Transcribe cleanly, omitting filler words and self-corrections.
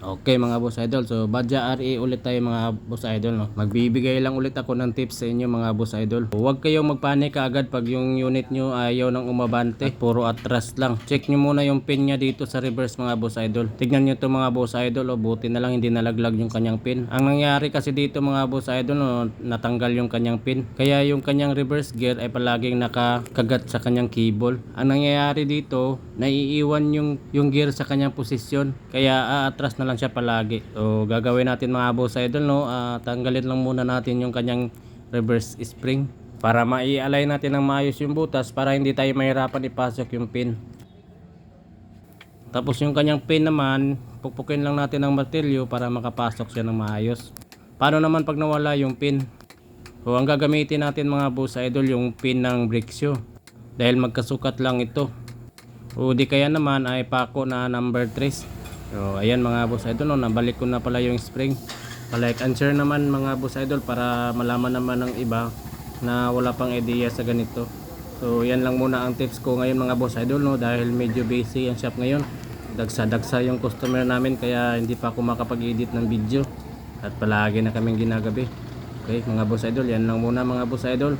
Okay mga boss idol, so Badja RE ulit tayo mga boss idol, no? Magbibigay lang ulit ako ng tips sa inyo mga boss idol. Huwag kayong magpanik agad pag yung unit nyo ayaw nang umabante at puro atras lang. Check nyo muna yung pin nya dito sa reverse mga boss idol. Tignan nyo to mga boss idol, buti na lang hindi nalaglag yung kanyang pin. Ang nangyari kasi dito mga boss idol, no, natanggal yung kanyang pin. Kaya yung kanyang reverse gear ay palaging nakakagat sa kanyang cable. Ang nangyayari dito, naiiwan yung gear sa kanyang posisyon. Kaya aatras na lang siya palagi. So gagawin natin mga boss idol, no, tanggalin lang muna natin yung kanyang reverse spring para mai-align natin ng maayos yung butas para hindi tayo mahirapan ipasok yung pin. Tapos yung kanyang pin naman, pukpukin lang natin ng martilyo para makapasok siya ng maayos. Paano naman pag nawala yung pin? So ang gagamitin natin mga boss idol yung pin ng brake shoe dahil magkasukat lang ito. O di kaya naman ay pako na number 3. So ayan mga boss idol, no, nabalik ko na pala yung spring. Like and share naman mga boss idol para malaman naman ng iba na wala pang idea sa ganito. So yan lang muna ang tips ko ngayon mga boss idol, no, dahil medyo busy ang shop ngayon. Dagsa yung customer namin kaya hindi pa ako makapag-edit ng video at palagi na kaming ginagabi. Okay mga boss idol, yan lang muna mga boss idol.